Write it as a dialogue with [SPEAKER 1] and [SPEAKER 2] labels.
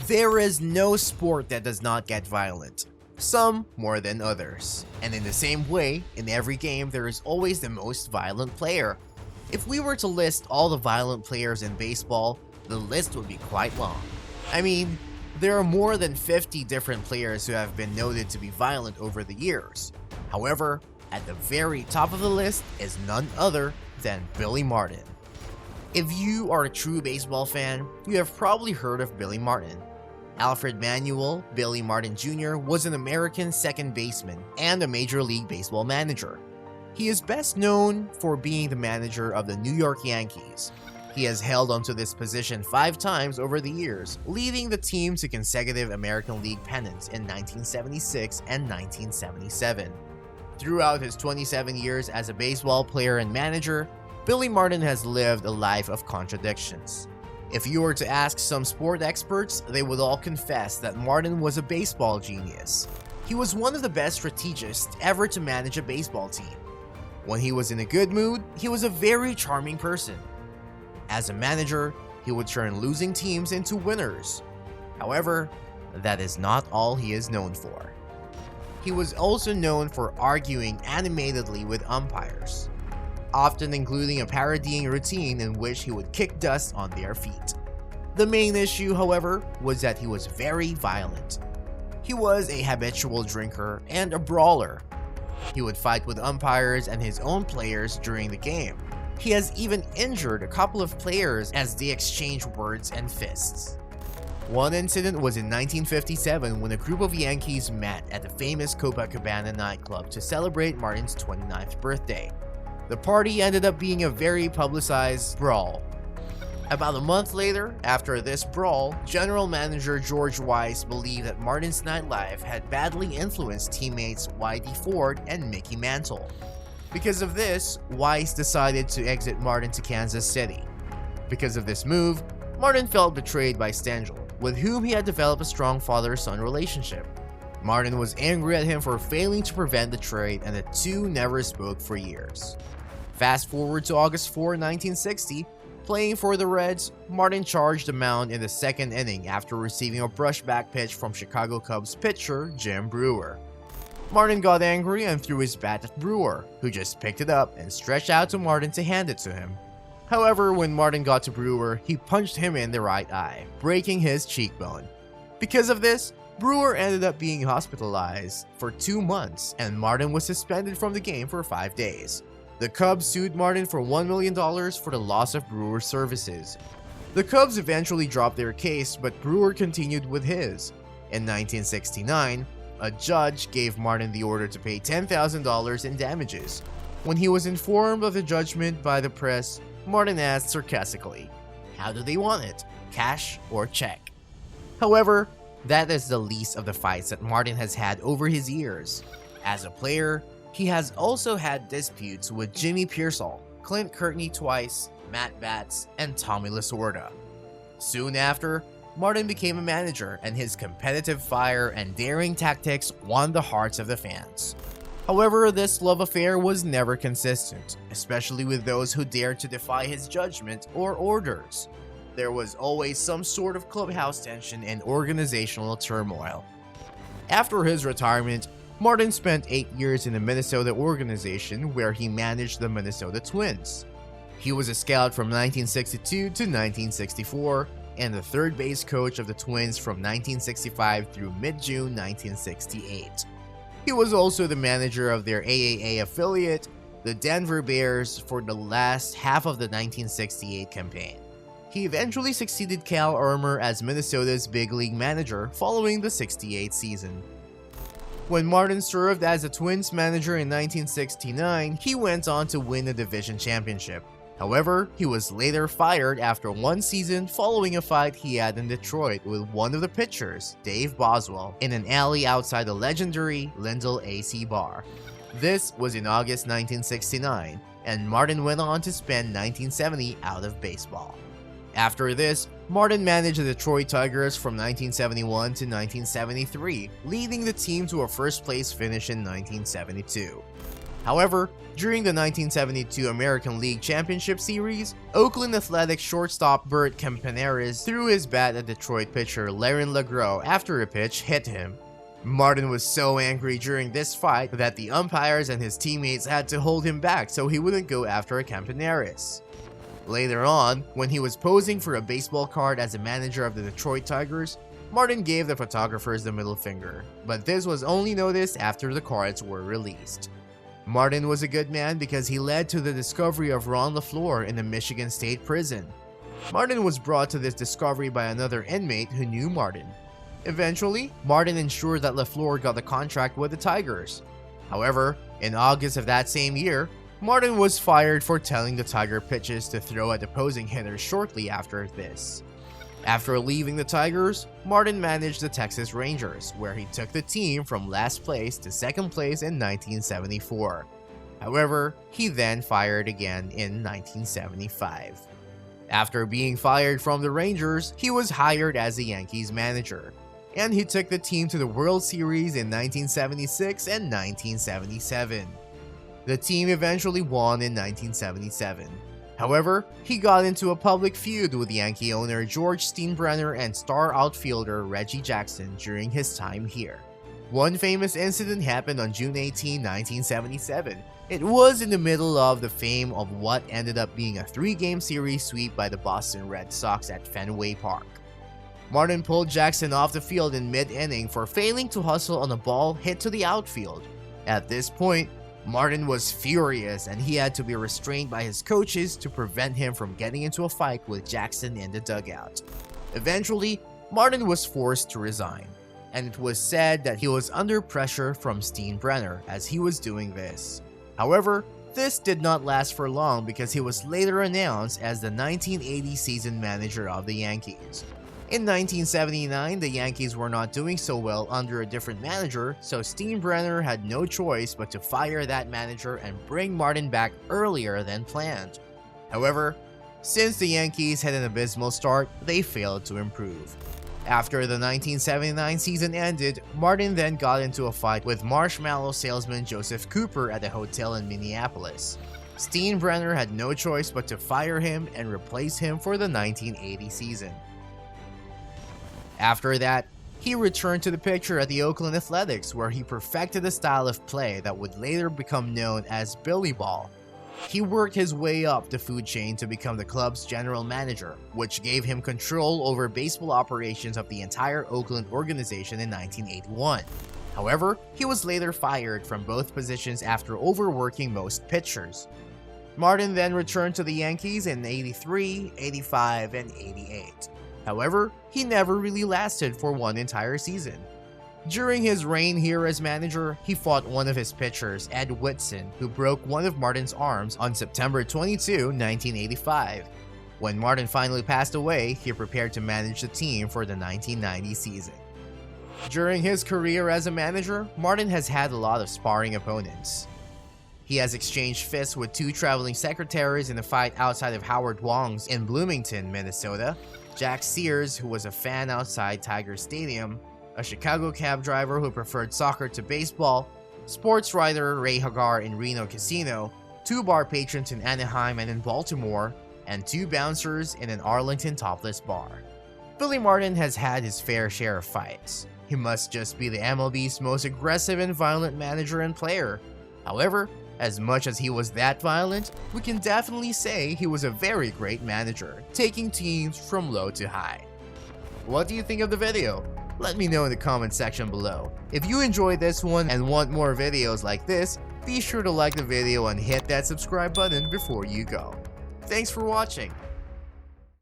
[SPEAKER 1] There is no sport that does not get violent, some more than others. And in the same way, in every game there is always the most violent player. If we were to list all the violent players in baseball, the list would be quite long. I mean, there are more than 50 different players who have been noted to be violent over the years. However, at the very top of the list is none other than Billy Martin. If you are a true baseball fan, you have probably heard of Billy Martin. Alfred Manuel, Billy Martin Jr. was an American second baseman and a Major League Baseball manager. He is best known for being the manager of the New York Yankees. He has held onto this position 5 times over the years, leading the team to consecutive American League pennants in 1976 and 1977. Throughout his 27 years as a baseball player and manager, Billy Martin has lived a life of contradictions. If you were to ask some sport experts, they would all confess that Martin was a baseball genius. He was one of the best strategists ever to manage a baseball team. When he was in a good mood, he was a very charming person. As a manager, he would turn losing teams into winners. However, that is not all he is known for. He was also known for arguing animatedly with umpires, often including a parodying routine in which he would kick dust on their feet. The main issue, however, was that he was very violent. He was a habitual drinker and a brawler. He would fight with umpires and his own players during the game. He has even injured a couple of players as they exchanged words and fists. One incident was in 1957 when a group of Yankees met at the famous Copacabana nightclub to celebrate Martin's 29th birthday. The party ended up being a very publicized brawl. About a month later, after this brawl, General Manager George Weiss believed that Martin's nightlife had badly influenced teammates Whitey Ford and Mickey Mantle. Because of this, Weiss decided to exit Martin to Kansas City. Because of this move, Martin felt betrayed by Stengel, with whom he had developed a strong father-son relationship. Martin was angry at him for failing to prevent the trade, and the two never spoke for years. Fast forward to August 4, 1960, playing for the Reds, Martin charged the mound in the second inning after receiving a brushback pitch from Chicago Cubs pitcher Jim Brewer. Martin got angry and threw his bat at Brewer, who just picked it up and stretched out to Martin to hand it to him. However, when Martin got to Brewer, he punched him in the right eye, breaking his cheekbone. Because of this, Brewer ended up being hospitalized for 2 months, and Martin was suspended from the game for 5 days. The Cubs sued Martin for $1 million for the loss of Brewer's services. The Cubs eventually dropped their case, but Brewer continued with his. In 1969, a judge gave Martin the order to pay $10,000 in damages. When he was informed of the judgment by the press, Martin asked sarcastically, "How do they want it? Cash or check?" However, that is the least of the fights that Martin has had over his years. As a player, he has also had disputes with Jimmy Pearsall, Clint Courtney twice, Matt Batts, and Tommy Lasorda. Soon after, Martin became a manager, and his competitive fire and daring tactics won the hearts of the fans. However, this love affair was never consistent, especially with those who dared to defy his judgment or orders. There was always some sort of clubhouse tension and organizational turmoil. After his retirement, Martin spent 8 years in the Minnesota organization where he managed the Minnesota Twins. He was a scout from 1962 to 1964 and the third base coach of the Twins from 1965 through mid-June 1968. He was also the manager of their AAA affiliate, the Denver Bears, for the last half of the 1968 campaign. He eventually succeeded Cal Irmer as Minnesota's big league manager following the 68 season. When Martin served as a Twins manager in 1969, he went on to win the division championship. However, he was later fired after one season following a fight he had in Detroit with one of the pitchers, Dave Boswell, in an alley outside the legendary Lindell AC bar. This was in August 1969, and Martin went on to spend 1970 out of baseball. After this, Martin managed the Detroit Tigers from 1971 to 1973, leading the team to a first-place finish in 1972. However, during the 1972 American League Championship Series, Oakland Athletics shortstop Bert Campaneris threw his bat at Detroit pitcher Larin LaGrow after a pitch hit him. Martin was so angry during this fight that the umpires and his teammates had to hold him back so he wouldn't go after Campaneris. Later on, when he was posing for a baseball card as a manager of the Detroit Tigers, Martin gave the photographers the middle finger, but this was only noticed after the cards were released. Martin was a good man because he led to the discovery of Ron LaFleur in the Michigan State Prison. Martin was brought to this discovery by another inmate who knew Martin. Eventually, Martin ensured that LaFleur got the contract with the Tigers. However, in August of that same year, Martin was fired for telling the Tiger pitches to throw at opposing hitters shortly after this. After leaving the Tigers, Martin managed the Texas Rangers, where he took the team from last place to second place in 1974. However, he then fired again in 1975. After being fired from the Rangers, he was hired as the Yankees manager, and he took the team to the World Series in 1976 and 1977. The team eventually won in 1977. However, he got into a public feud with Yankee owner George Steinbrenner and star outfielder Reggie Jackson during his time here. One famous incident happened on June 18, 1977. It was in the middle of the fame of what ended up being a 3-game series sweep by the Boston Red Sox at Fenway Park. Martin pulled Jackson off the field in mid-inning for failing to hustle on a ball hit to the outfield. At this point, Martin was furious and he had to be restrained by his coaches to prevent him from getting into a fight with Jackson in the dugout. Eventually, Martin was forced to resign, and it was said that he was under pressure from Steinbrenner as he was doing this. However, this did not last for long because he was later announced as the 1980 season manager of the Yankees. In 1979, the Yankees were not doing so well under a different manager, so Steinbrenner had no choice but to fire that manager and bring Martin back earlier than planned. However, since the Yankees had an abysmal start, they failed to improve. After the 1979 season ended, Martin then got into a fight with marshmallow salesman Joseph Cooper at a hotel in Minneapolis. Steinbrenner had no choice but to fire him and replace him for the 1980 season. After that, he returned to the picture at the Oakland Athletics, where he perfected a style of play that would later become known as Billy Ball. He worked his way up the food chain to become the club's general manager, which gave him control over baseball operations of the entire Oakland organization in 1981. However, he was later fired from both positions after overworking most pitchers. Martin then returned to the Yankees in 83, 85, and 88. However, he never really lasted for one entire season. During his reign here as manager, he fought one of his pitchers, Ed Whitson, who broke one of Martin's arms on September 22, 1985. When Martin finally passed away, he prepared to manage the team for the 1990 season. During his career as a manager, Martin has had a lot of sparring opponents. He has exchanged fists with 2 traveling secretaries in a fight outside of Howard Wong's in Bloomington, Minnesota, Jack Sears, who was a fan outside Tiger Stadium, a Chicago cab driver who preferred soccer to baseball, sports writer Ray Hagar in Reno Casino, 2 bar patrons in Anaheim and in Baltimore, and 2 bouncers in an Arlington topless bar. Billy Martin has had his fair share of fights. He must just be the MLB's most aggressive and violent manager and player. However, as much as he was that violent, we can definitely say he was a very great manager, taking teams from low to high. What do you think of the video? Let me know in the comment section below. If you enjoyed this one and want more videos like this, be sure to like the video and hit that subscribe button before you go. Thanks for watching.